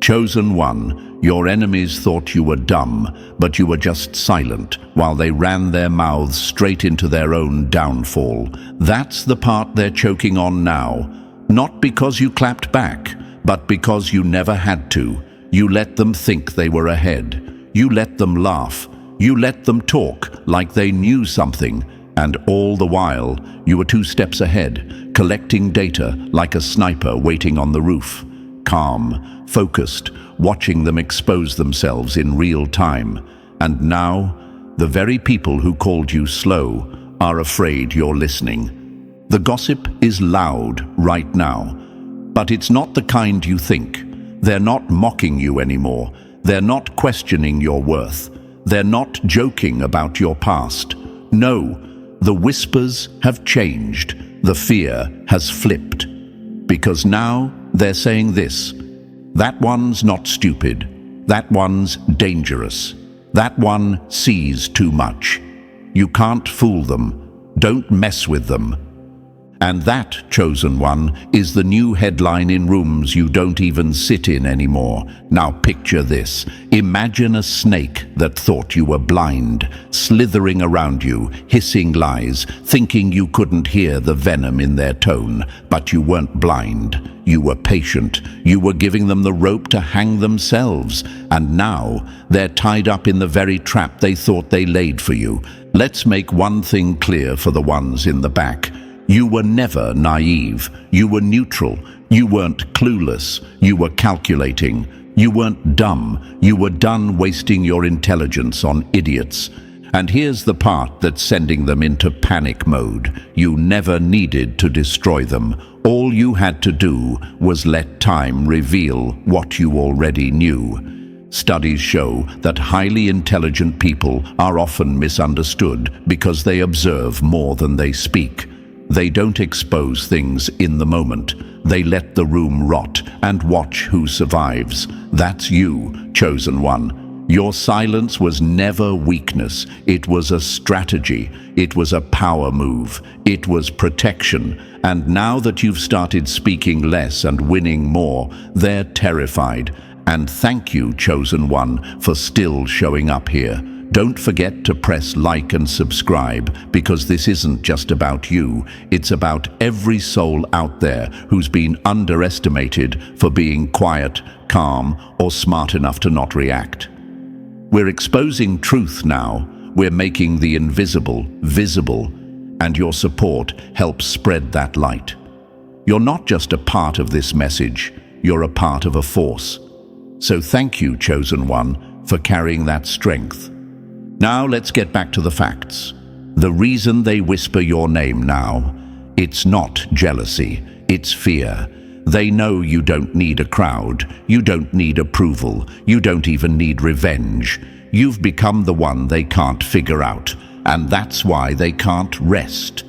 Chosen one, your enemies thought you were dumb, but you were just silent while they ran their mouths straight into their own downfall. That's the part they're choking on now. Not because you clapped back, but because you never had to. You let them think they were ahead. You let them laugh. You let them talk like they knew something. And all the while, you were 2 steps ahead, collecting data like a sniper waiting on the roof. Calm, focused, watching them expose themselves in real time. And now, the very people who called you slow are afraid you're listening. The gossip is loud right now, but it's not the kind you think. They're not mocking you anymore. They're not questioning your worth. They're not joking about your past. No, the whispers have changed. The fear has flipped. Because now they're saying this: that one's not stupid. That one's dangerous. That one sees too much. You can't fool them. Don't mess with them. And that, chosen one, is the new headline in rooms you don't even sit in anymore. Now picture this. Imagine a snake that thought you were blind, slithering around you, hissing lies, thinking you couldn't hear the venom in their tone. But you weren't blind. You were patient. You were giving them the rope to hang themselves. And now they're tied up in the very trap they thought they laid for you. Let's make one thing clear for the ones in the back. You were never naive. You were neutral. You weren't clueless. You were calculating. You weren't dumb. You were done wasting your intelligence on idiots. And here's the part that's sending them into panic mode. You never needed to destroy them. All you had to do was let time reveal what you already knew. Studies show that highly intelligent people are often misunderstood because they observe more than they speak. They don't expose things in the moment. They let the room rot and watch who survives. That's you, chosen one. Your silence was never weakness. It was a strategy. It was a power move. It was protection. And now that you've started speaking less and winning more, they're terrified. And thank you, chosen one, for still showing up here. Don't forget to press like and subscribe, because this isn't just about you. It's about every soul out there who's been underestimated for being quiet, calm, or smart enough to not react. We're exposing truth now. We're making the invisible visible, and your support helps spread that light. You're not just a part of this message, you're a part of a force. So thank you, chosen one, for carrying that strength. Now let's get back to the facts. The reason they whisper your name now, it's not jealousy, it's fear. They know you don't need a crowd, you don't need approval, you don't even need revenge. You've become the one they can't figure out, and that's why they can't rest.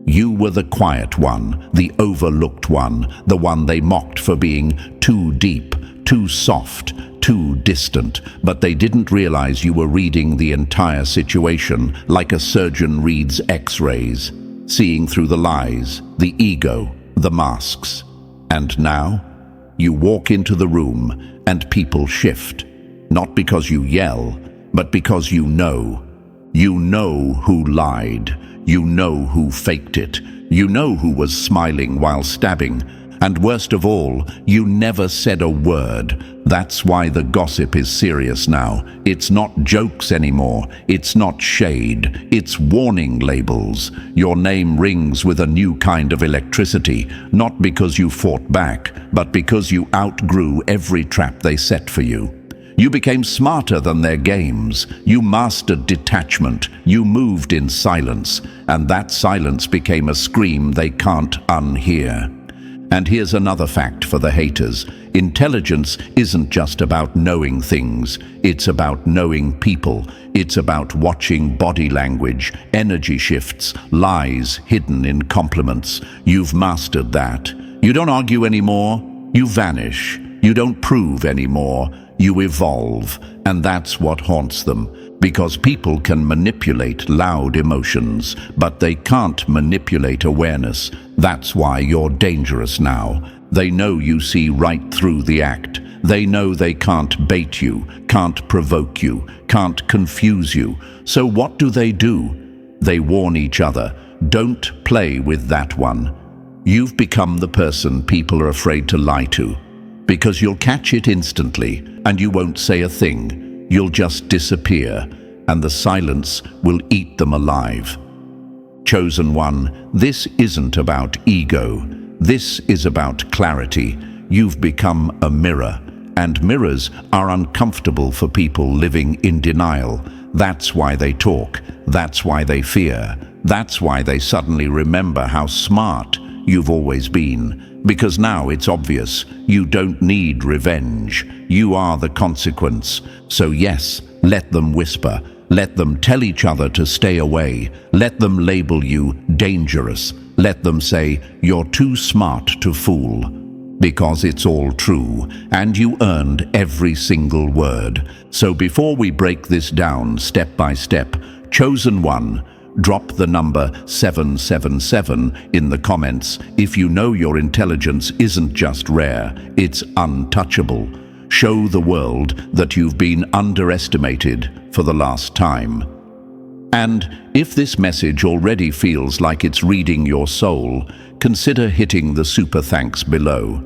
You were the quiet one, the overlooked one, the one they mocked for being too deep, too soft, too distant, but they didn't realize you were reading the entire situation like a surgeon reads X-rays, seeing through the lies, the ego, the masks. And now, you walk into the room and people shift, not because you yell, but because you know. You know who lied, you know who faked it, you know who was smiling while stabbing. And worst of all, you never said a word. That's why the gossip is serious now. It's not jokes anymore. It's not shade. It's warning labels. Your name rings with a new kind of electricity, not because you fought back, but because you outgrew every trap they set for you. You became smarter than their games. You mastered detachment. You moved in silence, and that silence became a scream they can't unhear. And here's another fact for the haters. Intelligence isn't just about knowing things. It's about knowing people. It's about watching body language, energy shifts, lies hidden in compliments. You've mastered that. You don't argue anymore. You vanish. You don't prove anymore. You evolve. And that's what haunts them. Because people can manipulate loud emotions, but they can't manipulate awareness. That's why you're dangerous now. They know you see right through the act. They know they can't bait you, can't provoke you, can't confuse you. So what do? They warn each other. Don't play with that one. You've become the person people are afraid to lie to, because you'll catch it instantly and you won't say a thing. You'll just disappear, and the silence will eat them alive. Chosen one, this isn't about ego. This is about clarity. You've become a mirror, and mirrors are uncomfortable for people living in denial. That's why they talk. That's why they fear. That's why they suddenly remember how smart you've always been. Because now it's obvious, you don't need revenge. You are the consequence. So yes, let them whisper. Let them tell each other to stay away. Let them label you dangerous. Let them say you're too smart to fool. Because it's all true, and you earned every single word. So before we break this down step by step, chosen one, drop the number 777 in the comments if you know your intelligence isn't just rare, it's untouchable. Show the world that you've been underestimated for the last time. And if this message already feels like it's reading your soul, consider hitting the super thanks below.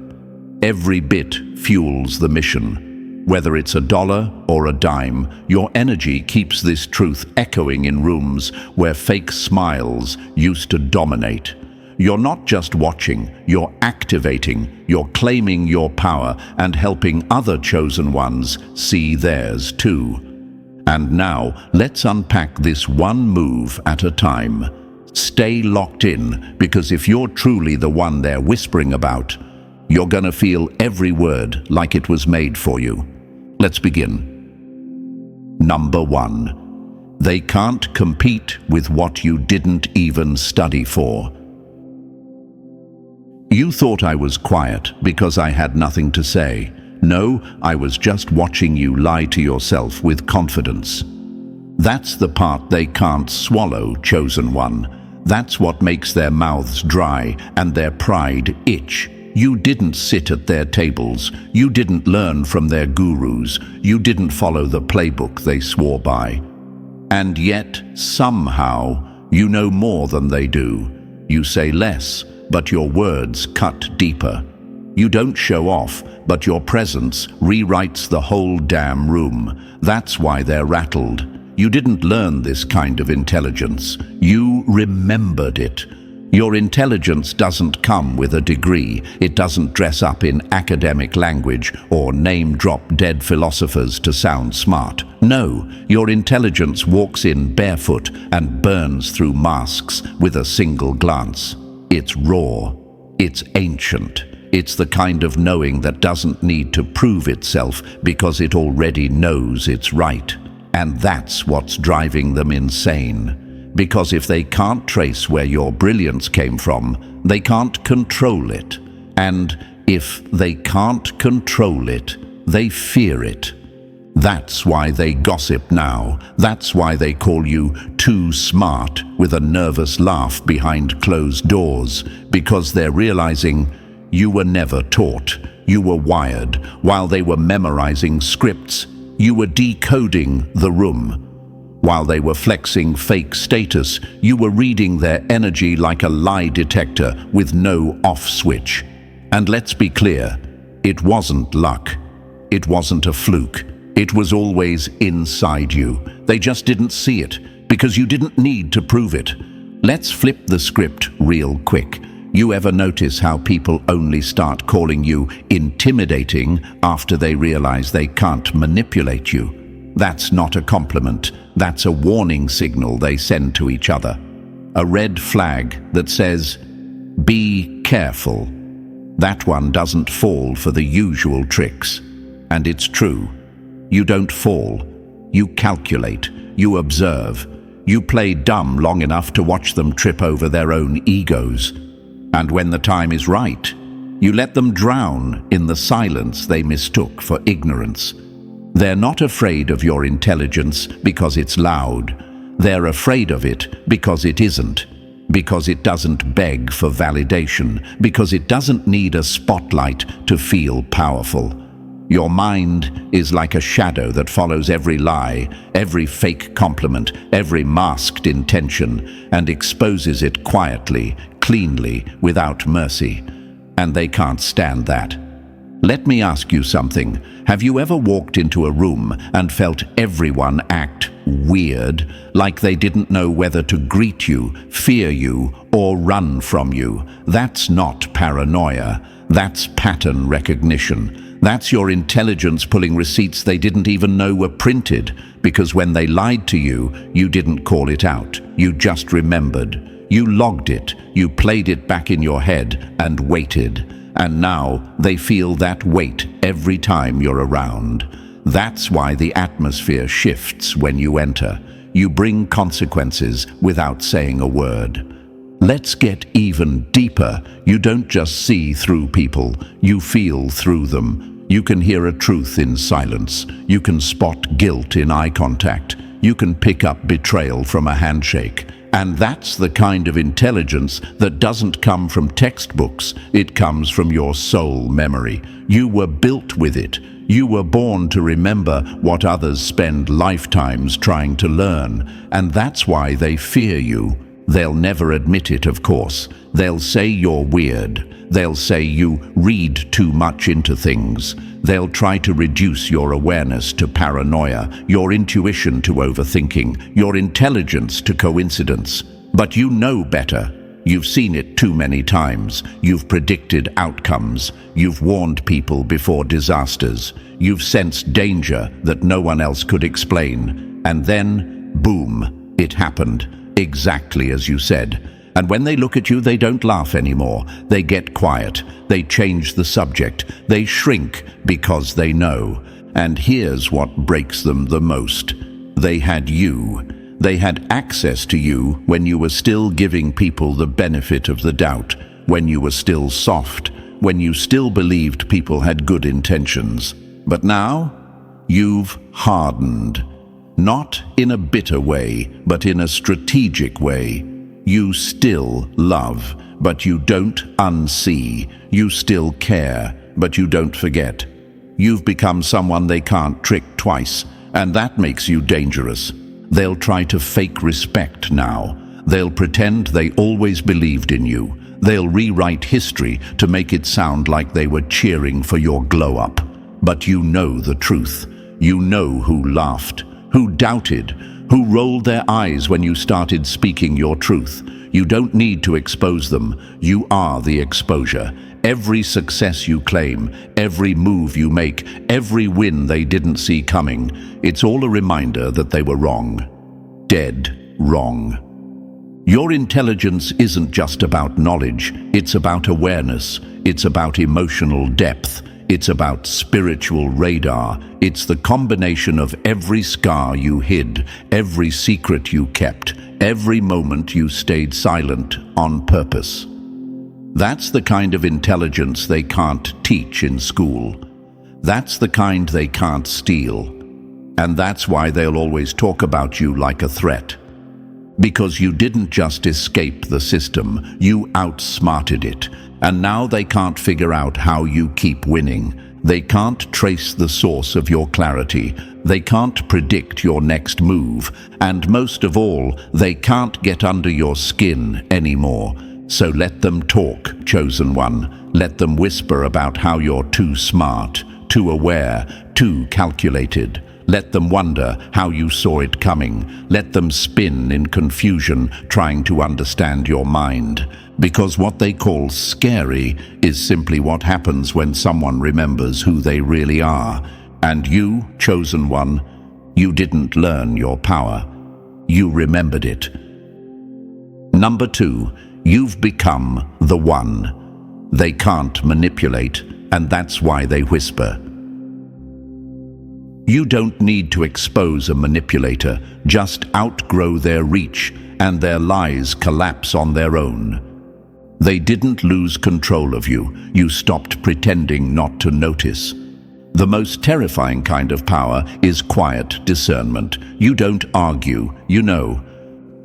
Every bit fuels the mission. Whether it's $1 or a dime, your energy keeps this truth echoing in rooms where fake smiles used to dominate. You're not just watching, you're activating, you're claiming your power and helping other chosen ones see theirs too. And now, let's unpack this one move at a time. Stay locked in, because if you're truly the one they're whispering about, you're gonna feel every word like it was made for you. Let's begin. Number 1. They can't compete with what you didn't even study for. You thought I was quiet because I had nothing to say. No, I was just watching you lie to yourself with confidence. That's the part they can't swallow, chosen one. That's what makes their mouths dry and their pride itch. You didn't sit at their tables. You didn't learn from their gurus. You didn't follow the playbook they swore by. And yet, somehow, you know more than they do. You say less, but your words cut deeper. You don't show off, but your presence rewrites the whole damn room. That's why they're rattled. You didn't learn this kind of intelligence. You remembered it. Your intelligence doesn't come with a degree. It doesn't dress up in academic language or name-drop dead philosophers to sound smart. No, your intelligence walks in barefoot and burns through masks with a single glance. It's raw. It's ancient. It's the kind of knowing that doesn't need to prove itself because it already knows it's right. And that's what's driving them insane. Because if they can't trace where your brilliance came from, they can't control it. And if they can't control it, they fear it. That's why they gossip now. That's why they call you too smart with a nervous laugh behind closed doors. Because they're realizing you were never taught. You were wired. While they were memorizing scripts, you were decoding the room. While they were flexing fake status, you were reading their energy like a lie detector with no off switch. And let's be clear, it wasn't luck. It wasn't a fluke. It was always inside you. They just didn't see it because you didn't need to prove it. Let's flip the script real quick. You ever notice how people only start calling you intimidating after they realize they can't manipulate you? That's not a compliment. That's a warning signal they send to each other. A red flag that says, "Be careful." That one doesn't fall for the usual tricks. And it's true. You don't fall. You calculate. You observe. You play dumb long enough to watch them trip over their own egos. And when the time is right, you let them drown in the silence they mistook for ignorance. They're not afraid of your intelligence because it's loud. They're afraid of it because it isn't. Because it doesn't beg for validation. Because it doesn't need a spotlight to feel powerful. Your mind is like a shadow that follows every lie, every fake compliment, every masked intention, and exposes it quietly, cleanly, without mercy. And they can't stand that. Let me ask you something. Have you ever walked into a room and felt everyone act weird, like they didn't know whether to greet you, fear you, or run from you? That's not paranoia. That's pattern recognition. That's your intelligence pulling receipts they didn't even know were printed, because when they lied to you, you didn't call it out. You just remembered. You logged it. You played it back in your head and waited. And now they feel that weight every time you're around. That's why the atmosphere shifts when you enter. You bring consequences without saying a word. Let's get even deeper. You don't just see through people, you feel through them. You can hear a truth in silence. You can spot guilt in eye contact. You can pick up betrayal from a handshake. And that's the kind of intelligence that doesn't come from textbooks. It comes from your soul memory. You were built with it. You were born to remember what others spend lifetimes trying to learn. And that's why they fear you. They'll never admit it, of course. They'll say you're weird. They'll say you read too much into things. They'll try to reduce your awareness to paranoia, your intuition to overthinking, your intelligence to coincidence. But you know better. You've seen it too many times. You've predicted outcomes. You've warned people before disasters. You've sensed danger that no one else could explain. And then, boom, it happened. Exactly as you said. And when they look at you, they don't laugh anymore. They get quiet. They change the subject. They shrink because they know. And here's what breaks them the most. They had you. They had access to you when you were still giving people the benefit of the doubt, when you were still soft, when you still believed people had good intentions. But now, you've hardened. Not in a bitter way, but in a strategic way. You still love, but you don't unsee. You still care, but you don't forget. You've become someone they can't trick twice, and that makes you dangerous. They'll try to fake respect now. They'll pretend they always believed in you. They'll rewrite history to make it sound like they were cheering for your glow-up. But you know the truth. You know who laughed, who doubted, who rolled their eyes when you started speaking your truth. You don't need to expose them. You are the exposure. Every success you claim, every move you make, every win they didn't see coming, it's all a reminder that they were wrong. Dead wrong. Your intelligence isn't just about knowledge. It's about awareness. It's about emotional depth. It's about spiritual radar. It's the combination of every scar you hid, every secret you kept, every moment you stayed silent on purpose. That's the kind of intelligence they can't teach in school. That's the kind they can't steal. And that's why they'll always talk about you like a threat. Because you didn't just escape the system, you outsmarted it. And now they can't figure out how you keep winning. They can't trace the source of your clarity. They can't predict your next move. And most of all, they can't get under your skin anymore. So let them talk, chosen one. Let them whisper about how you're too smart, too aware, too calculated. Let them wonder how you saw it coming. Let them spin in confusion, trying to understand your mind. Because what they call scary is simply what happens when someone remembers who they really are. And you, chosen one, you didn't learn your power. You remembered it. Number 2, you've become the one. They can't manipulate, and that's why they whisper. You don't need to expose a manipulator, just outgrow their reach, and their lies collapse on their own. They didn't lose control of you. You stopped pretending not to notice. The most terrifying kind of power is quiet discernment. You don't argue, you know.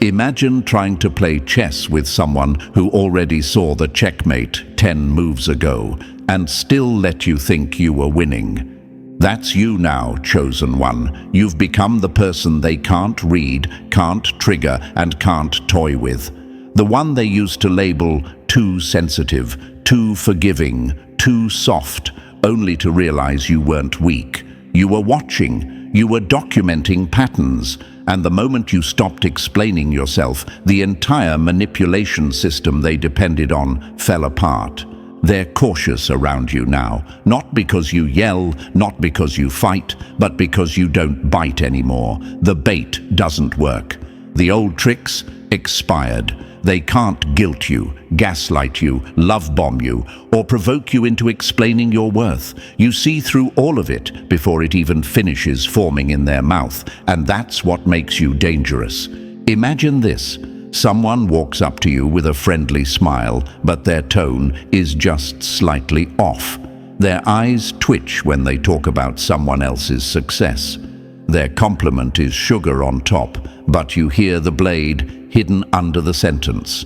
Imagine trying to play chess with someone who already saw the checkmate 10 moves ago and still let you think you were winning. That's you now, chosen one. You've become the person they can't read, can't trigger, and can't toy with. The one they used to label too sensitive, too forgiving, too soft, only to realize you weren't weak. You were watching, you were documenting patterns, and the moment you stopped explaining yourself, the entire manipulation system they depended on fell apart. They're cautious around you now, not because you yell, not because you fight, but because you don't bite anymore. The bait doesn't work. The old tricks expired. They can't guilt you, gaslight you, love bomb you, or provoke you into explaining your worth. You see through all of it before it even finishes forming in their mouth, and that's what makes you dangerous. Imagine this. Someone walks up to you with a friendly smile, but their tone is just slightly off. Their eyes twitch when they talk about someone else's success. Their compliment is sugar on top, but you hear the blade hidden under the sentence.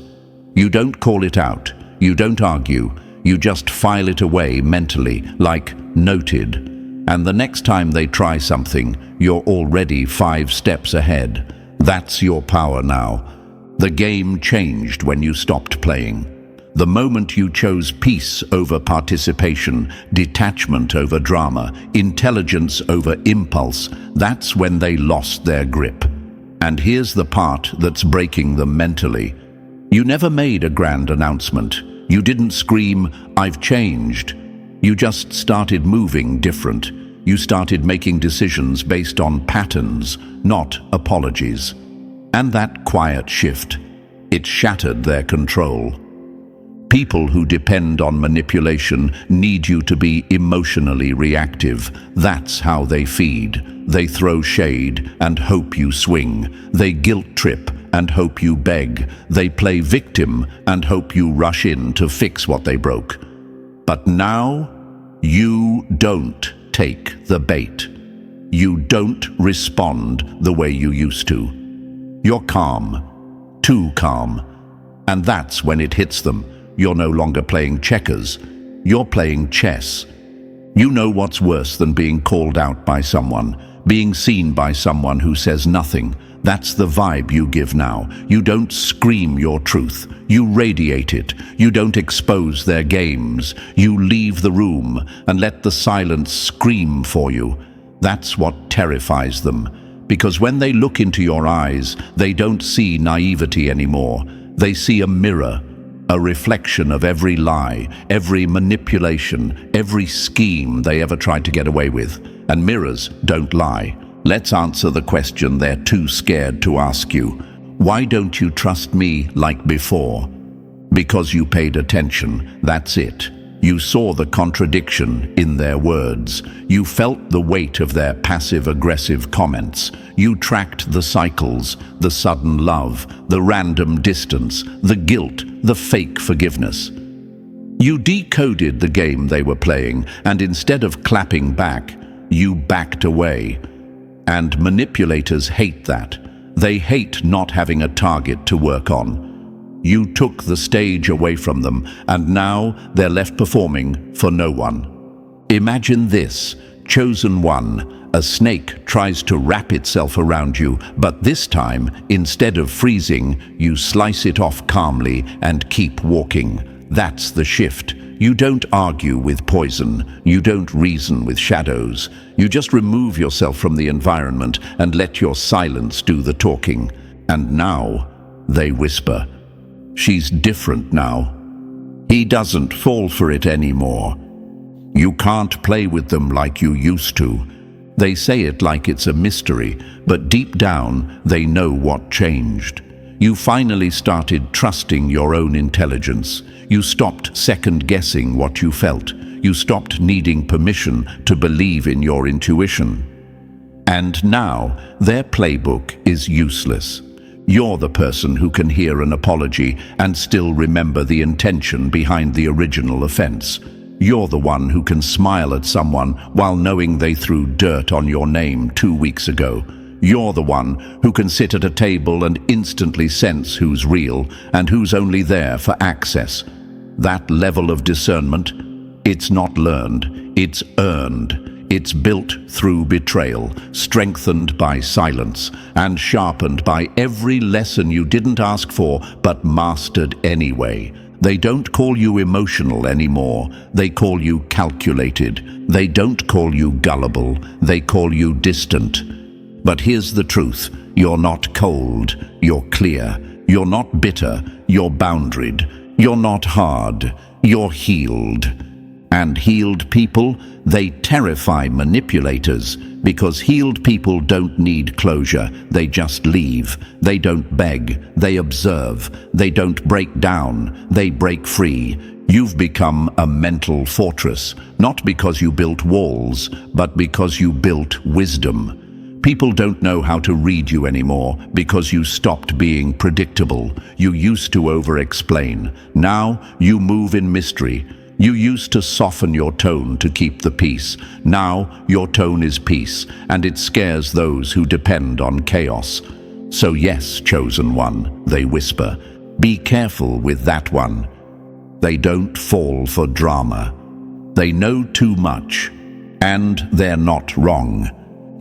You don't call it out, you don't argue, you just file it away mentally, like noted. And the next time they try something, you're already 5 steps ahead. That's your power now. The game changed when you stopped playing. The moment you chose peace over participation, detachment over drama, intelligence over impulse, that's when they lost their grip. And here's the part that's breaking them mentally. You never made a grand announcement. You didn't scream, "I've changed." You just started moving different. You started making decisions based on patterns, not apologies. And that quiet shift, it shattered their control. People who depend on manipulation need you to be emotionally reactive. That's how they feed. They throw shade and hope you swing. They guilt trip and hope you beg. They play victim and hope you rush in to fix what they broke. But now, you don't take the bait. You don't respond the way you used to. You're calm, too calm. And that's when it hits them. You're no longer playing checkers. You're playing chess. You know what's worse than being called out by someone, being seen by someone who says nothing. That's the vibe you give now. You don't scream your truth. You radiate it. You don't expose their games. You leave the room and let the silence scream for you. That's what terrifies them. Because when they look into your eyes, they don't see naivety anymore. They see a mirror, a reflection of every lie, every manipulation, every scheme they ever tried to get away with. And mirrors don't lie. Let's answer the question they're too scared to ask you. Why don't you trust me like before? Because you paid attention, that's it. You saw the contradiction in their words. You felt the weight of their passive-aggressive comments. You tracked the cycles, the sudden love, the random distance, the guilt, the fake forgiveness. You decoded the game they were playing, and instead of clapping back, you backed away. And manipulators hate that. They hate not having a target to work on. You took the stage away from them, and now they're left performing for no one. Imagine this, chosen one. A snake tries to wrap itself around you, but this time, instead of freezing, you slice it off calmly and keep walking. That's the shift. You don't argue with poison. You don't reason with shadows. You just remove yourself from the environment and let your silence do the talking. And now, they whisper. She's different now. He doesn't fall for it anymore. You can't play with them like you used to. They say it like it's a mystery, but deep down, they know what changed. You finally started trusting your own intelligence. You stopped second-guessing what you felt. You stopped needing permission to believe in your intuition. And now, their playbook is useless. You're the person who can hear an apology and still remember the intention behind the original offense. You're the one who can smile at someone while knowing they threw dirt on your name 2 weeks ago. You're the one who can sit at a table and instantly sense who's real and who's only there for access. That level of discernment, it's not learned, it's earned. It's built through betrayal, strengthened by silence, and sharpened by every lesson you didn't ask for but mastered anyway. They don't call you emotional anymore. They call you calculated. They don't call you gullible. They call you distant. But here's the truth. You're not cold. You're clear. You're not bitter. You're boundaried. You're not hard. You're healed. And healed people, they terrify manipulators, because healed people don't need closure. They just leave. They don't beg. They observe. They don't break down. They break free. You've become a mental fortress, not because you built walls, but because you built wisdom. People don't know how to read you anymore because you stopped being predictable. You used to over-explain. Now you move in mystery. You used to soften your tone to keep the peace. Now your tone is peace, and it scares those who depend on chaos. So yes, chosen one, they whisper, be careful with that one. They don't fall for drama. They know too much, and they're not wrong.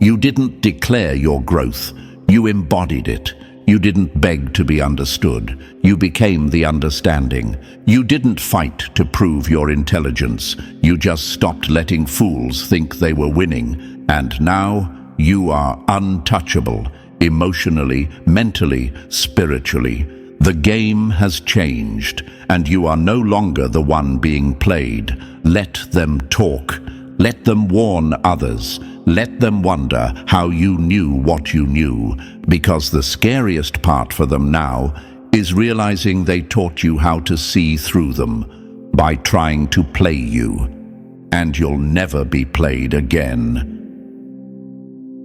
You didn't declare your growth. You embodied it. You didn't beg to be understood. You became the understanding. You didn't fight to prove your intelligence. You just stopped letting fools think they were winning. And now you are untouchable, emotionally, mentally, spiritually. The game has changed, and you are no longer the one being played. Let them talk. Let them warn others. Let them wonder how you knew what you knew, because the scariest part for them now is realizing they taught you how to see through them by trying to play you, and you'll never be played again.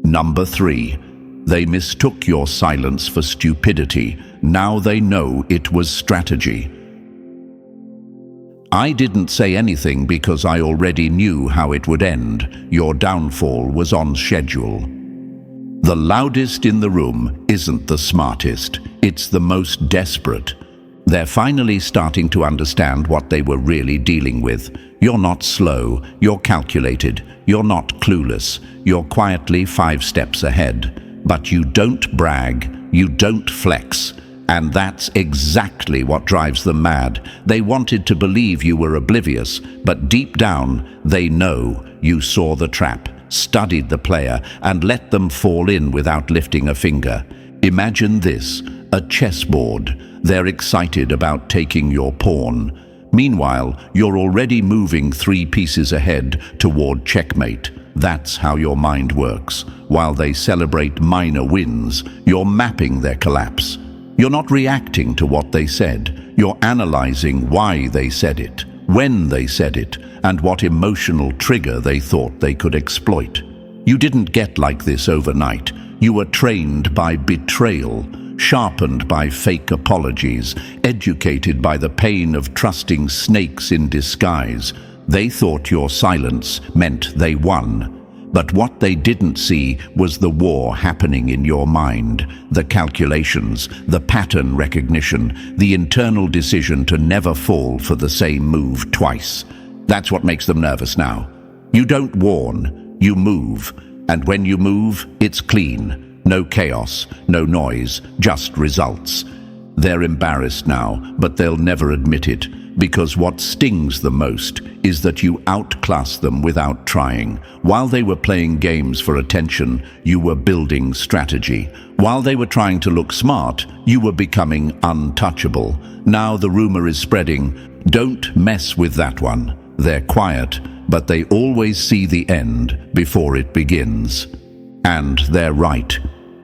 Number 3, they mistook your silence for stupidity. Now they know it was strategy. I didn't say anything because I already knew how it would end. Your downfall was on schedule. The loudest in the room isn't the smartest. It's the most desperate. They're finally starting to understand what they were really dealing with. You're not slow. You're calculated. You're not clueless. You're quietly 5 steps ahead. But you don't brag. You don't flex. And that's exactly what drives them mad. They wanted to believe you were oblivious, but deep down, they know you saw the trap, studied the player, and let them fall in without lifting a finger. Imagine this, a chessboard. They're excited about taking your pawn. Meanwhile, you're already moving 3 pieces ahead toward checkmate. That's how your mind works. While they celebrate minor wins, you're mapping their collapse. You're not reacting to what they said. You're analyzing why they said it, when they said it, and what emotional trigger they thought they could exploit. You didn't get like this overnight. You were trained by betrayal, sharpened by fake apologies, educated by the pain of trusting snakes in disguise. They thought your silence meant they won. But what they didn't see was the war happening in your mind, the calculations, the pattern recognition, the internal decision to never fall for the same move twice. That's what makes them nervous now. You don't warn, you move. And when you move, it's clean. No chaos, no noise, just results. They're embarrassed now, but they'll never admit it. Because what stings the most is that you outclass them without trying. While they were playing games for attention, you were building strategy. While they were trying to look smart, you were becoming untouchable. Now the rumor is spreading, don't mess with that one. They're quiet, but they always see the end before it begins. And they're right.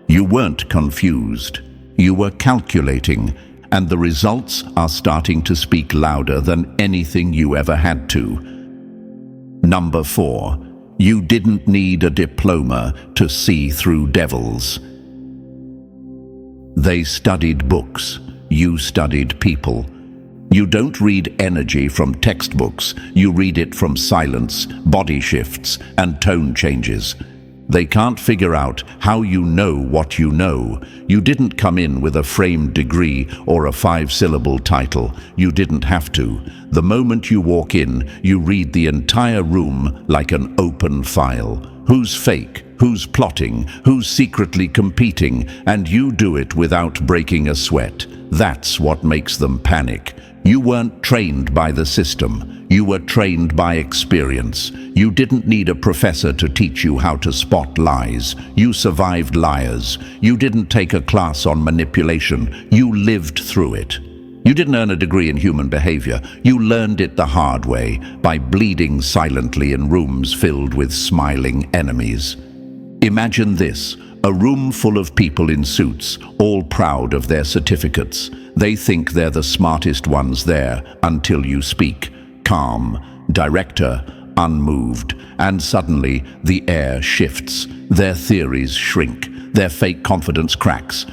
You weren't confused. You were calculating. And the results are starting to speak louder than anything you ever had to. Number 4, you didn't need a diploma to see through devils. They studied books. You studied people. You don't read energy from textbooks. You read it from silence, body shifts, and tone changes. They can't figure out how you know what you know. You didn't come in with a framed degree or a 5-syllable title. You didn't have to. The moment you walk in, you read the entire room like an open file. Who's fake? Who's plotting? Who's secretly competing? And you do it without breaking a sweat. That's what makes them panic. You weren't trained by the system. You were trained by experience. You didn't need a professor to teach you how to spot lies. You survived liars. You didn't take a class on manipulation. You lived through it. You didn't earn a degree in human behavior. You learned it the hard way, by bleeding silently in rooms filled with smiling enemies. Imagine this, a room full of people in suits, all proud of their certificates. They think they're the smartest ones there until you speak. Calm, director, unmoved, and suddenly the air shifts. Their theories shrink. Their fake confidence cracks.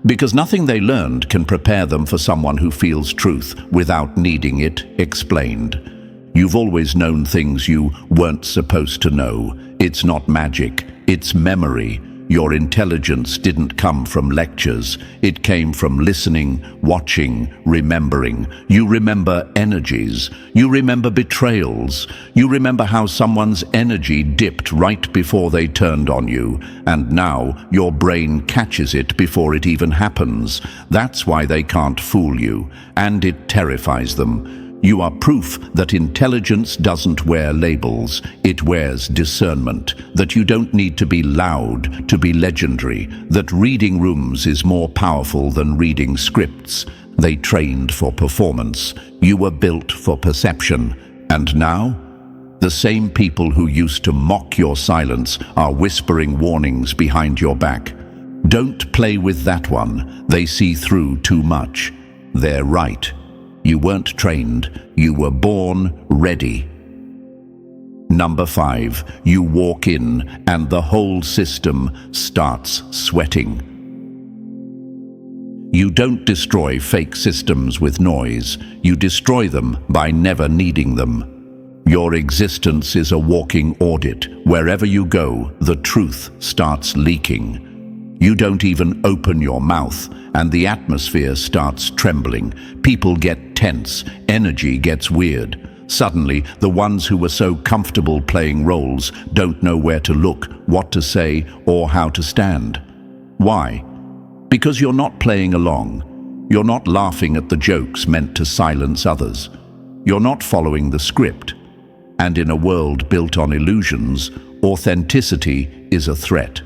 Because nothing they learned can prepare them for someone who feels truth without needing it explained. You've always known things you weren't supposed to know. It's not magic, it's memory. Your intelligence didn't come from lectures. It came from listening, watching, remembering. You remember energies. You remember betrayals. You remember how someone's energy dipped right before they turned on you. And now your brain catches it before it even happens. That's why they can't fool you. And it terrifies them. You are proof that intelligence doesn't wear labels, it wears discernment, that you don't need to be loud to be legendary, that reading rooms is more powerful than reading scripts. They trained for performance. You were built for perception. And now? The same people who used to mock your silence are whispering warnings behind your back. Don't play with that one. They see through too much. They're right. You weren't trained, you were born ready. Number 5, you walk in and the whole system starts sweating. You don't destroy fake systems with noise, you destroy them by never needing them. Your existence is a walking audit. Wherever you go, the truth starts leaking. You don't even open your mouth, and the atmosphere starts trembling. People get tense, energy gets weird. Suddenly, the ones who were so comfortable playing roles don't know where to look, what to say, or how to stand. Why? Because you're not playing along. You're not laughing at the jokes meant to silence others. You're not following the script. And in a world built on illusions, authenticity is a threat.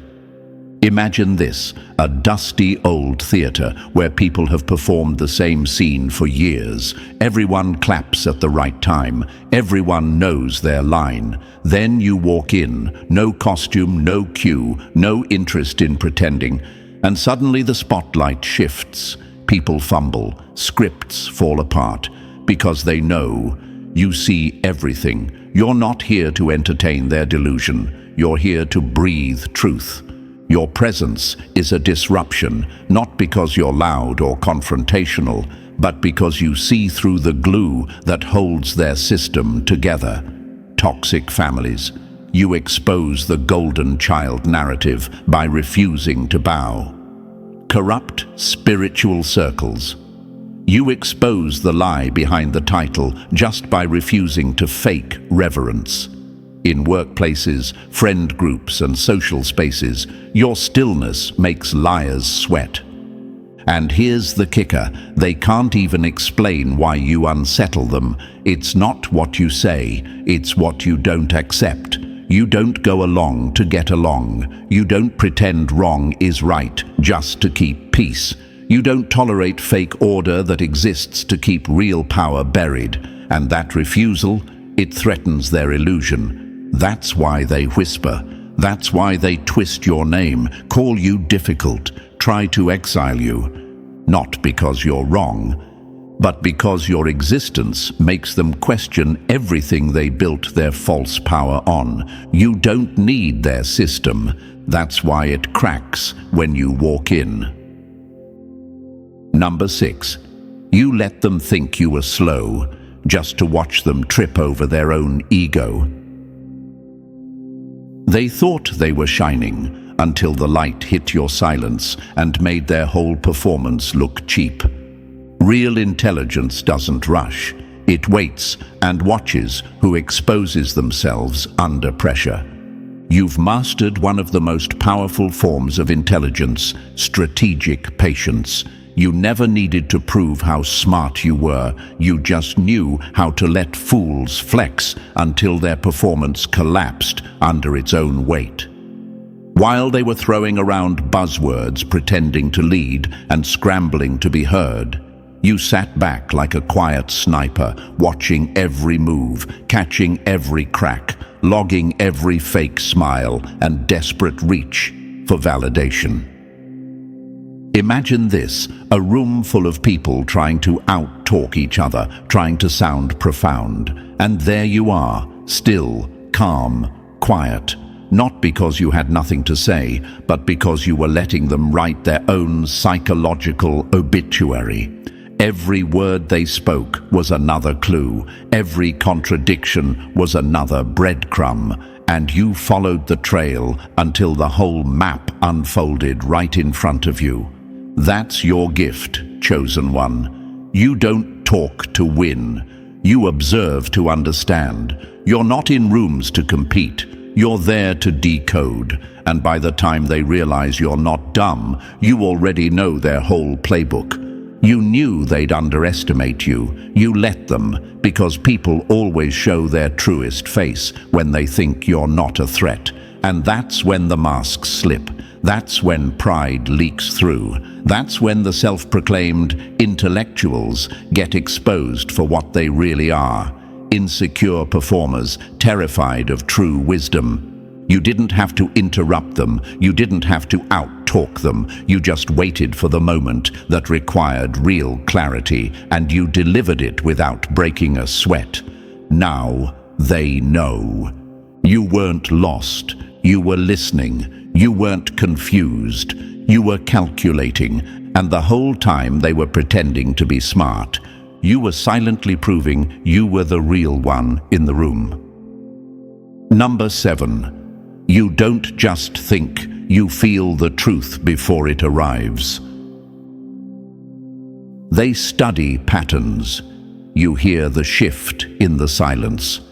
Imagine this, a dusty old theater where people have performed the same scene for years. Everyone claps at the right time. Everyone knows their line. Then you walk in, no costume, no cue, no interest in pretending, and suddenly the spotlight shifts. People fumble, scripts fall apart, because they know you see everything. You're not here to entertain their delusion. You're here to breathe truth. Your presence is a disruption, not because you're loud or confrontational, but because you see through the glue that holds their system together. Toxic families. You expose the golden child narrative by refusing to bow. Corrupt spiritual circles. You expose the lie behind the title just by refusing to fake reverence. In workplaces, friend groups, and social spaces, your stillness makes liars sweat. And here's the kicker, they can't even explain why you unsettle them. It's not what you say, it's what you don't accept. You don't go along to get along. You don't pretend wrong is right just to keep peace. You don't tolerate fake order that exists to keep real power buried. And that refusal, it threatens their illusion. That's why they whisper. That's why they twist your name, call you difficult, try to exile you. Not because you're wrong, but because your existence makes them question everything they built their false power on. You don't need their system. That's why it cracks when you walk in. Number 6. You let them think you were slow, just to watch them trip over their own ego. They thought they were shining until the light hit your silence and made their whole performance look cheap. Real intelligence doesn't rush. It waits and watches who exposes themselves under pressure. You've mastered one of the most powerful forms of intelligence, strategic patience. You never needed to prove how smart you were. You just knew how to let fools flex until their performance collapsed under its own weight. While they were throwing around buzzwords, pretending to lead and scrambling to be heard, you sat back like a quiet sniper, watching every move, catching every crack, logging every fake smile and desperate reach for validation. Imagine this, a room full of people trying to out-talk each other, trying to sound profound. And there you are, still, calm, quiet, not because you had nothing to say, but because you were letting them write their own psychological obituary. Every word they spoke was another clue. Every contradiction was another breadcrumb. And you followed the trail until the whole map unfolded right in front of you. That's your gift, chosen one. You don't talk to win. You observe to understand. You're not in rooms to compete. You're there to decode. And by the time they realize you're not dumb, you already know their whole playbook. You knew they'd underestimate you. You let them, because people always show their truest face when they think you're not a threat. And that's when the masks slip. That's when pride leaks through. That's when the self-proclaimed intellectuals get exposed for what they really are. Insecure performers, terrified of true wisdom. You didn't have to interrupt them. You didn't have to out-talk them. You just waited for the moment that required real clarity, and you delivered it without breaking a sweat. Now they know. You weren't lost. You were listening. You weren't confused. You were calculating, and the whole time they were pretending to be smart. You were silently proving you were the real one in the room. Number 7. You don't just think, you feel the truth before it arrives. They study patterns. You hear the shift in the silence.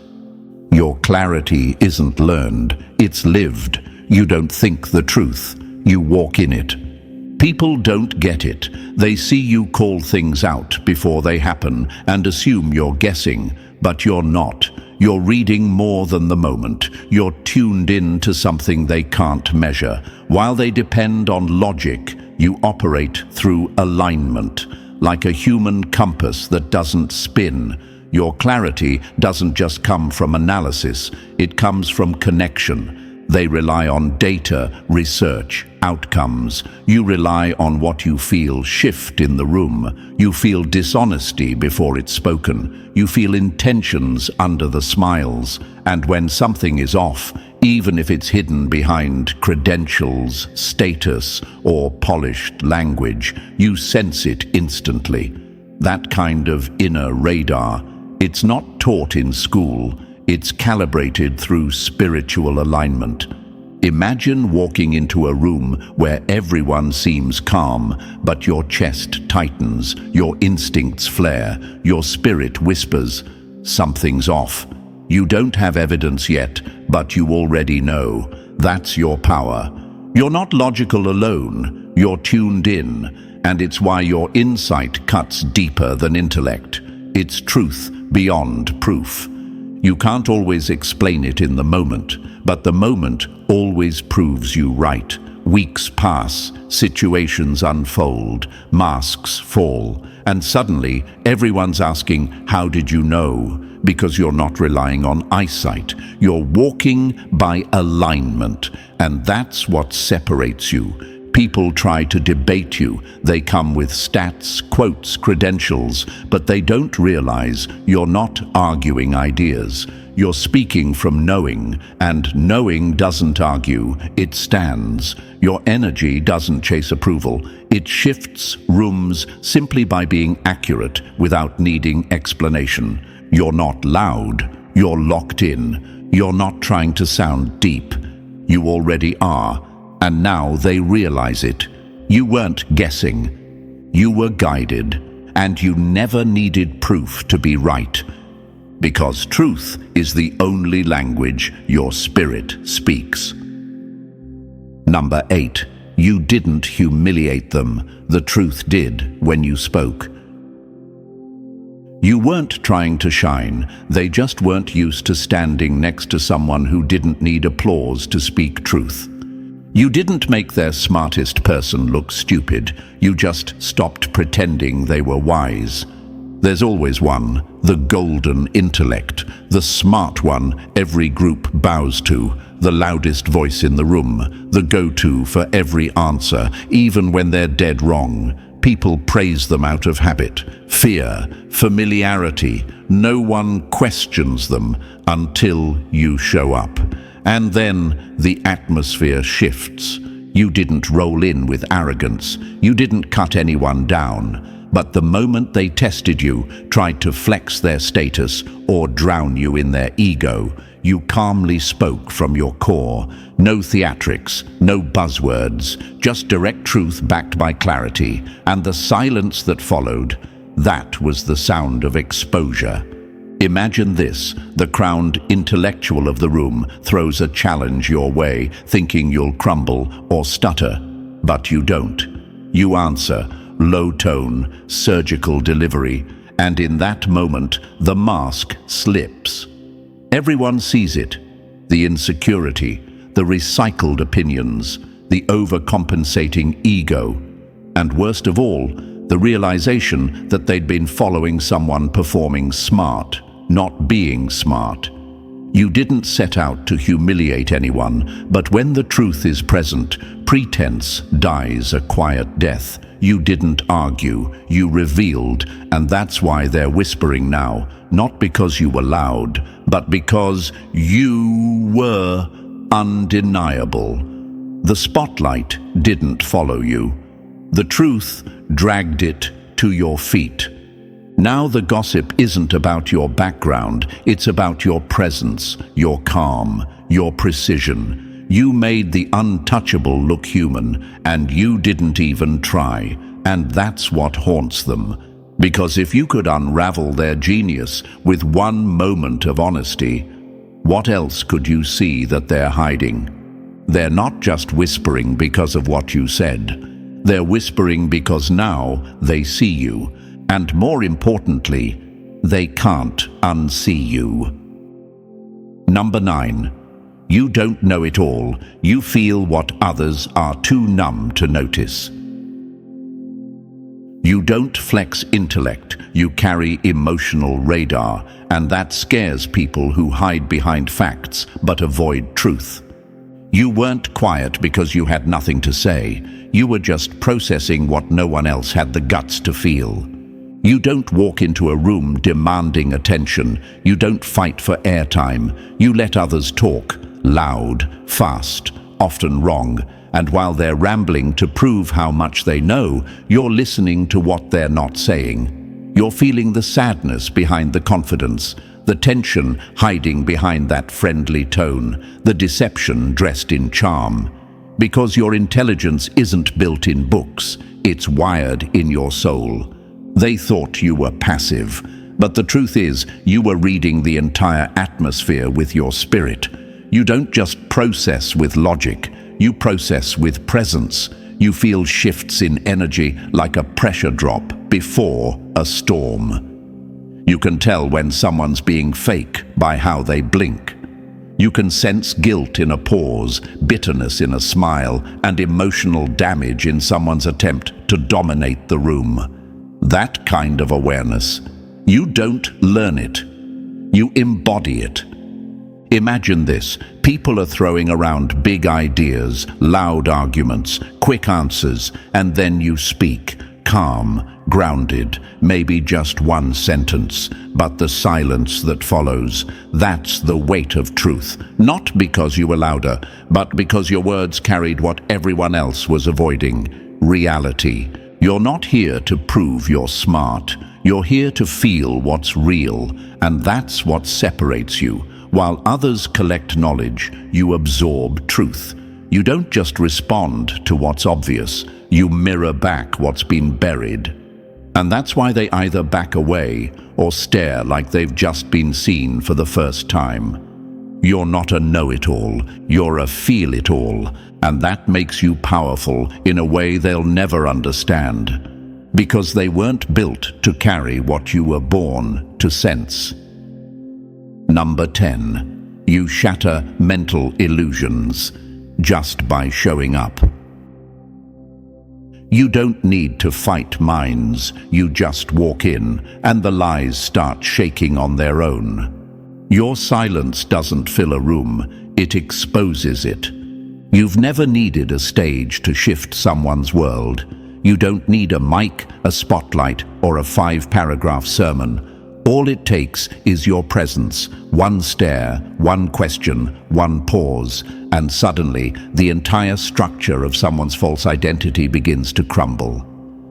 Your clarity isn't learned, it's lived. You don't think the truth, you walk in it. People don't get it. They see you call things out before they happen and assume you're guessing, but you're not. You're reading more than the moment. You're tuned in to something they can't measure. While they depend on logic, you operate through alignment, like a human compass that doesn't spin. Your clarity doesn't just come from analysis, it comes from connection. They rely on data, research, outcomes. You rely on what you feel shift in the room. You feel dishonesty before it's spoken. You feel intentions under the smiles. And when something is off, even if it's hidden behind credentials, status, or polished language, you sense it instantly. That kind of inner radar, it's not taught in school. It's calibrated through spiritual alignment. Imagine walking into a room where everyone seems calm, but your chest tightens, your instincts flare, your spirit whispers, something's off. You don't have evidence yet, but you already know. That's your power. You're not logical alone, you're tuned in, and it's why your insight cuts deeper than intellect. It's truth beyond proof. You can't always explain it in the moment, but the moment always proves you right. Weeks pass, situations unfold, masks fall, and suddenly everyone's asking, how did you know? Because you're not relying on eyesight. You're walking by alignment, and that's what separates you. People try to debate you. They come with stats, quotes, credentials, but they don't realize you're not arguing ideas. You're speaking from knowing, and knowing doesn't argue, it stands. Your energy doesn't chase approval. It shifts rooms simply by being accurate without needing explanation. You're not loud. You're locked in. You're not trying to sound deep. You already are, and now they realize it. You weren't guessing. You were guided, and you never needed proof to be right. Because truth is the only language your spirit speaks. Number 8. You didn't humiliate them. The truth did when you spoke. You weren't trying to shine. They just weren't used to standing next to someone who didn't need applause to speak truth. You didn't make their smartest person look stupid. You just stopped pretending they were wise. There's always one, the golden intellect, the smart one every group bows to, the loudest voice in the room, the go-to for every answer, even when they're dead wrong. People praise them out of habit, fear, familiarity. No one questions them until you show up. And then the atmosphere shifts. You didn't roll in with arrogance. You didn't cut anyone down. But the moment they tested you, tried to flex their status or drown you in their ego, you calmly spoke from your core. No theatrics, no buzzwords, just direct truth backed by clarity. And the silence that followed, that was the sound of exposure. Imagine this: the crowned intellectual of the room throws a challenge your way, thinking you'll crumble or stutter. But you don't. You answer, low tone, surgical delivery, and in that moment, the mask slips. Everyone sees it: the insecurity, the recycled opinions, the overcompensating ego, and worst of all, the realization that they'd been following someone performing smart, not being smart. You didn't set out to humiliate anyone, but when the truth is present, pretense dies a quiet death. You didn't argue, you revealed, and that's why they're whispering now, not because you were loud, but because you were undeniable. The spotlight didn't follow you. The truth dragged it to your feet. Now the gossip isn't about your background, it's about your presence, your calm, your precision. You made the untouchable look human, and you didn't even try. And that's what haunts them. Because if you could unravel their genius with one moment of honesty, what else could you see that they're hiding? They're not just whispering because of what you said. They're whispering because now they see you. And more importantly, they can't unsee you. Number 9. You don't know it all. You feel what others are too numb to notice. You don't flex intellect, you carry emotional radar, and that scares people who hide behind facts but avoid truth. You weren't quiet because you had nothing to say. You were just processing what no one else had the guts to feel. You don't walk into a room demanding attention. You don't fight for airtime. You let others talk, loud, fast, often wrong. And while they're rambling to prove how much they know, you're listening to what they're not saying. You're feeling the sadness behind the confidence, the tension hiding behind that friendly tone, the deception dressed in charm. Because your intelligence isn't built in books, it's wired in your soul. They thought you were passive, but the truth is you were reading the entire atmosphere with your spirit. You don't just process with logic, you process with presence. You feel shifts in energy like a pressure drop before a storm. You can tell when someone's being fake by how they blink. You can sense guilt in a pause, bitterness in a smile, and emotional damage in someone's attempt to dominate the room. That kind of awareness, you don't learn it, you embody it. Imagine this: people are throwing around big ideas, loud arguments, quick answers, and then you speak, calm, grounded, maybe just one sentence, but the silence that follows, that's the weight of truth. Not because you were louder, but because your words carried what everyone else was avoiding: reality. You're not here to prove you're smart. You're here to feel what's real, and that's what separates you. While others collect knowledge, you absorb truth. You don't just respond to what's obvious, you mirror back what's been buried. And that's why they either back away or stare like they've just been seen for the first time. You're not a know-it-all, you're a feel-it-all, and that makes you powerful in a way they'll never understand, because they weren't built to carry what you were born to sense. Number 10. You shatter mental illusions just by showing up. You don't need to fight minds, you just walk in, and the lies start shaking on their own. Your silence doesn't fill a room, it exposes it. You've never needed a stage to shift someone's world. You don't need a mic, a spotlight, or a 5-paragraph sermon. All it takes is your presence, one stare, one question, one pause, and suddenly the entire structure of someone's false identity begins to crumble.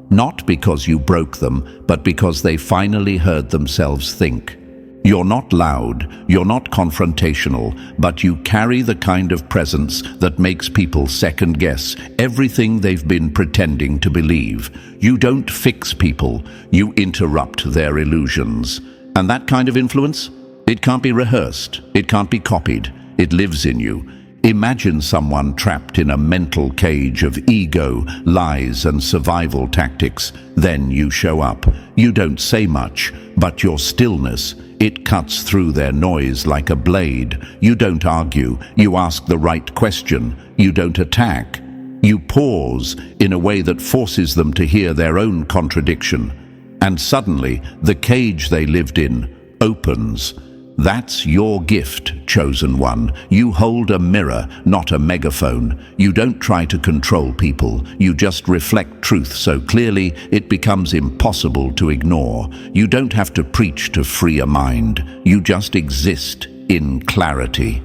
Not because you broke them, but because they finally heard themselves think. You're not loud, you're not confrontational, but you carry the kind of presence that makes people second-guess everything they've been pretending to believe. You don't fix people, you interrupt their illusions. And that kind of influence? It can't be rehearsed, it can't be copied, it lives in you. Imagine someone trapped in a mental cage of ego, lies, and survival tactics. Then you show up. You don't say much, but your stillness, it cuts through their noise like a blade. You don't argue, you ask the right question. You don't attack. You pause in a way that forces them to hear their own contradiction. And suddenly, the cage they lived in opens. That's your gift, chosen one. You hold a mirror, not a megaphone. You don't try to control people. You just reflect truth so clearly it becomes impossible to ignore. You don't have to preach to free a mind. You just exist in clarity.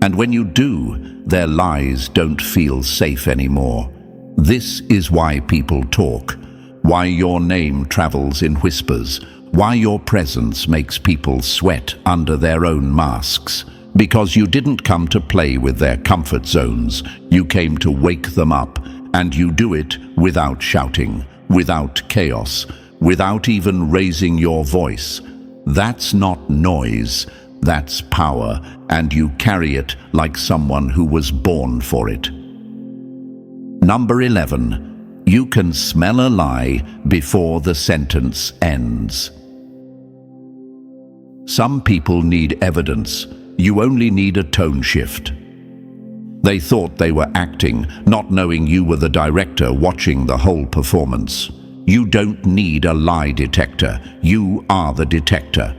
And when you do, their lies don't feel safe anymore. This is why people talk, why your name travels in whispers, why your presence makes people sweat under their own masks. Because you didn't come to play with their comfort zones, you came to wake them up, and you do it without shouting, without chaos, without even raising your voice. That's not noise, that's power, and you carry it like someone who was born for it. Number 11. You can smell a lie before the sentence ends. Some people need evidence. You only need a tone shift. They thought they were acting, not knowing you were the director watching the whole performance. You don't need a lie detector. You are the detector.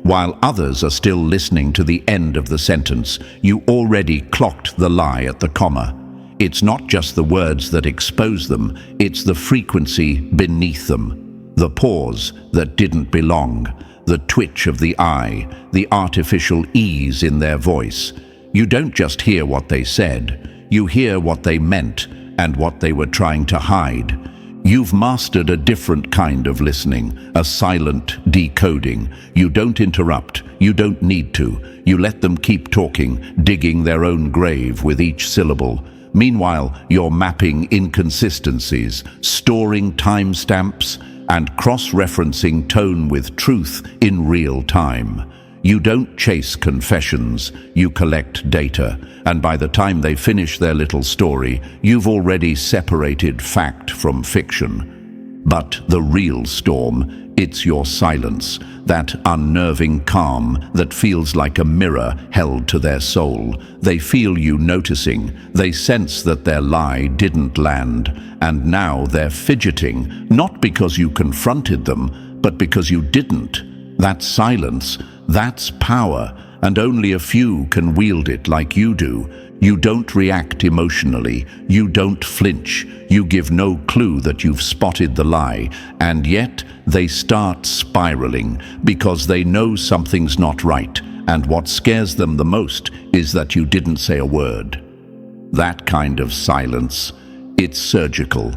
While others are still listening to the end of the sentence, you already clocked the lie at the comma. It's not just the words that expose them, it's the frequency beneath them. The pause that didn't belong. The twitch of the eye, the artificial ease in their voice. You don't just hear what they said, you hear what they meant and what they were trying to hide. You've mastered a different kind of listening, a silent decoding. You don't interrupt, you don't need to. You let them keep talking, digging their own grave with each syllable. Meanwhile, you're mapping inconsistencies, storing timestamps, and cross-referencing tone with truth in real time. You don't chase confessions, you collect data, and by the time they finish their little story, you've already separated fact from fiction. But the real storm, it's your silence, that unnerving calm that feels like a mirror held to their soul. They feel you noticing, they sense that their lie didn't land, and now they're fidgeting, not because you confronted them, but because you didn't. That silence, that's power, and only a few can wield it like you do. You don't react emotionally, you don't flinch, you give no clue that you've spotted the lie, and yet they start spiraling because they know something's not right, and what scares them the most is that you didn't say a word. That kind of silence, it's surgical,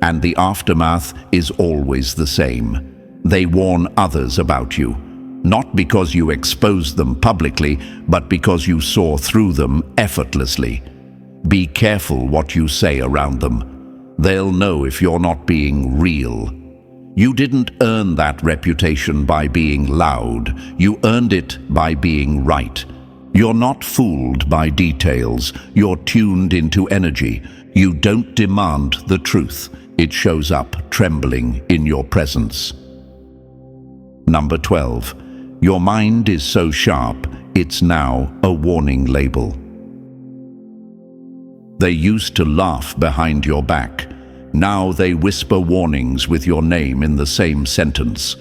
and the aftermath is always the same. They warn others about you. not because you exposed them publicly, but because you saw through them effortlessly. Be careful what you say around them. They'll know if you're not being real. You didn't earn that reputation by being loud. You earned it by being right. You're not fooled by details. You're tuned into energy. You don't demand the truth. It shows up trembling in your presence. Number 12. Your mind is so sharp, it's now a warning label. They used to laugh behind your back. Now they whisper warnings with your name in the same sentence.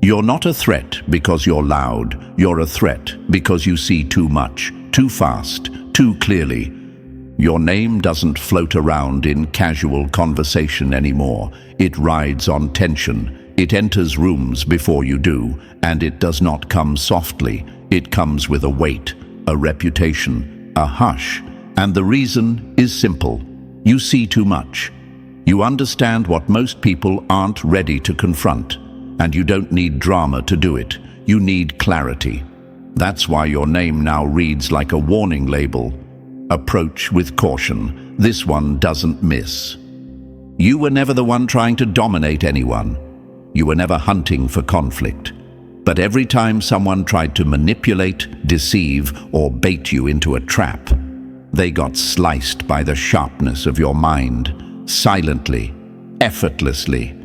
You're not a threat because you're loud. You're a threat because you see too much, too fast, too clearly. Your name doesn't float around in casual conversation anymore. It rides on tension. It enters rooms before you do, and it does not come softly. It comes with a weight, a reputation, a hush. And the reason is simple. You see too much. You understand what most people aren't ready to confront. And you don't need drama to do it. You need clarity. That's why your name now reads like a warning label. Approach with caution. This one doesn't miss. You were never the one trying to dominate anyone. You were never hunting for conflict. But every time someone tried to manipulate, deceive, or bait you into a trap, they got sliced by the sharpness of your mind, silently, effortlessly.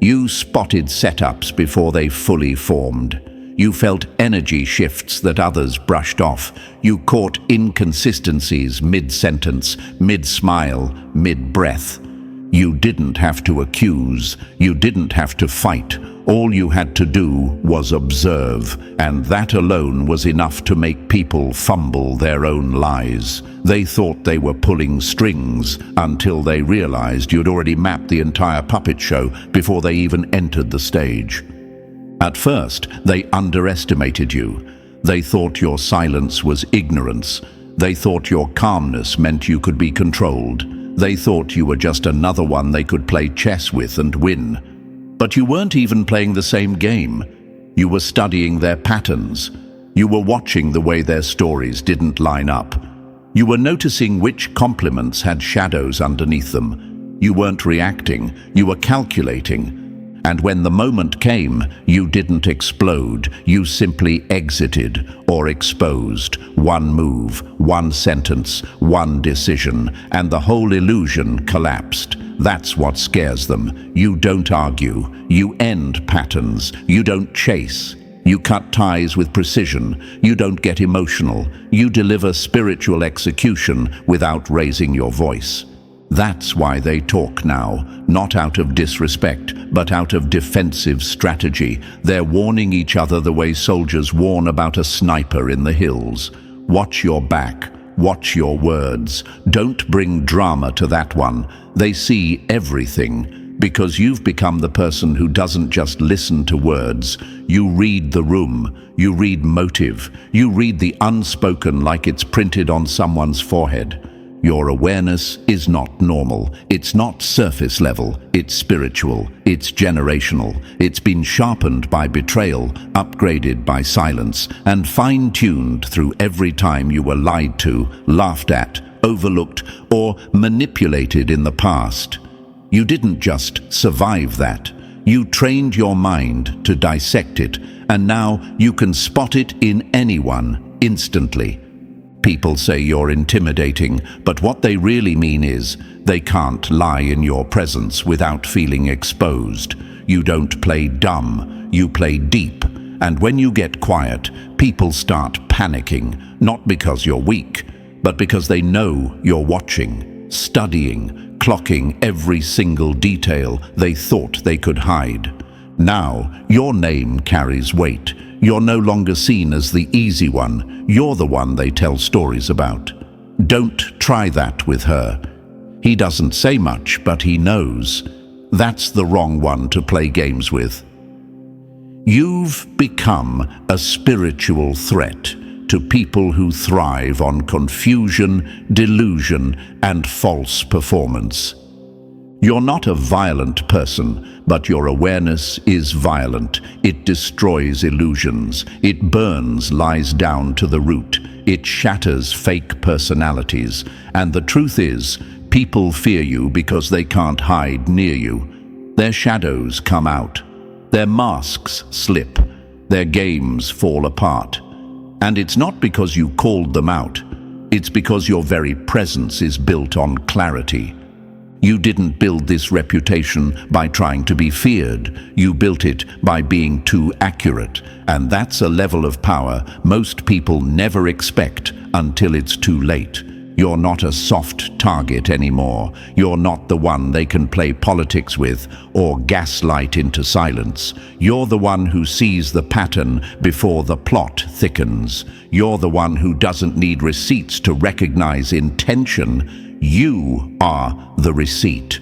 You spotted setups before they fully formed. You felt energy shifts that others brushed off. You caught inconsistencies mid-sentence, mid-smile, mid-breath. You didn't have to accuse. You didn't have to fight. All you had to do was observe, and that alone was enough to make people fumble their own lies. They thought they were pulling strings until they realized you'd already mapped the entire puppet show before they even entered the stage. At first, they underestimated you. They thought your silence was ignorance. They thought your calmness meant you could be controlled. They thought you were just another one they could play chess with and win. But you weren't even playing the same game. You were studying their patterns. You were watching the way their stories didn't line up. You were noticing which compliments had shadows underneath them. You weren't reacting. You were calculating. And when the moment came, you didn't explode. You simply exited or exposed. One move, one sentence, one decision, and the whole illusion collapsed. That's what scares them. You don't argue. You end patterns. You don't chase. You cut ties with precision. You don't get emotional. You deliver spiritual execution without raising your voice. That's why they talk now, not out of disrespect, but out of defensive strategy. They're warning each other the way soldiers warn about a sniper in the hills. Watch your back. Watch your words. Don't bring drama to that one. They see everything, because you've become the person who doesn't just listen to words. You read the room. You read motive. You read the unspoken like it's printed on someone's forehead. Your awareness is not normal. It's not surface level. It's spiritual. It's generational. It's been sharpened by betrayal, upgraded by silence, and fine-tuned through every time you were lied to, laughed at, overlooked, or manipulated in the past. You didn't just survive that. You trained your mind to dissect it, and now you can spot it in anyone instantly. People say you're intimidating, but what they really mean is they can't lie in your presence without feeling exposed. You don't play dumb, you play deep. And when you get quiet, people start panicking, not because you're weak, but because they know you're watching, studying, clocking every single detail they thought they could hide. Now, your name carries weight. You're no longer seen as the easy one. You're the one they tell stories about. Don't try that with her. He doesn't say much, but he knows. That's the wrong one to play games with. You've become a spiritual threat to people who thrive on confusion, delusion, and false performance. You're not a violent person, but your awareness is violent. It destroys illusions. It burns lies down to the root. It shatters fake personalities. And the truth is, people fear you because they can't hide near you. Their shadows come out. Their masks slip. Their games fall apart. And it's not because you called them out. It's because your very presence is built on clarity. You didn't build this reputation by trying to be feared. You built it by being too accurate. And that's a level of power most people never expect until it's too late. You're not a soft target anymore. You're not the one they can play politics with or gaslight into silence. You're the one who sees the pattern before the plot thickens. You're the one who doesn't need receipts to recognize intention. You are the receipt.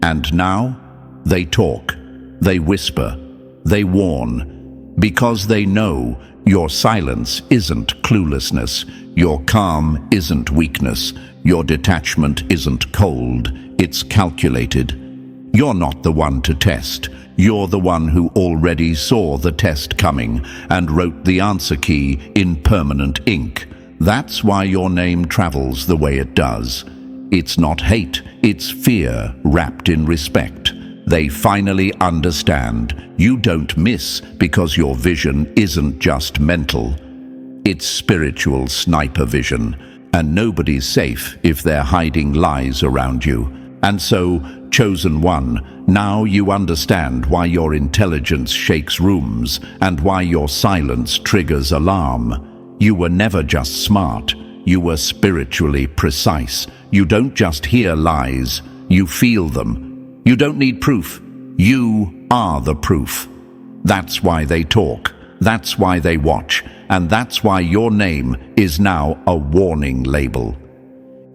And now, they talk, they whisper, they warn, because they know your silence isn't cluelessness, your calm isn't weakness, your detachment isn't cold, it's calculated. You're not the one to test. You're the one who already saw the test coming and wrote the answer key in permanent ink. That's why your name travels the way it does. It's not hate, it's fear wrapped in respect. They finally understand. You don't miss because your vision isn't just mental. It's spiritual sniper vision, and nobody's safe if they're hiding lies around you. And so, chosen one, now you understand why your intelligence shakes rooms and why your silence triggers alarm. You were never just smart. You were spiritually precise. You don't just hear lies, you feel them. You don't need proof. You are the proof. That's why they talk. That's why they watch. And that's why your name is now a warning label.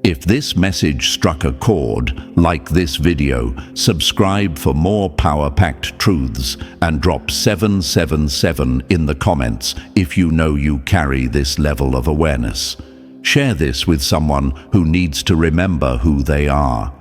If this message struck a chord, like this video, subscribe for more power-packed truths and drop 777 in the comments if you know you carry this level of awareness. Share this with someone who needs to remember who they are.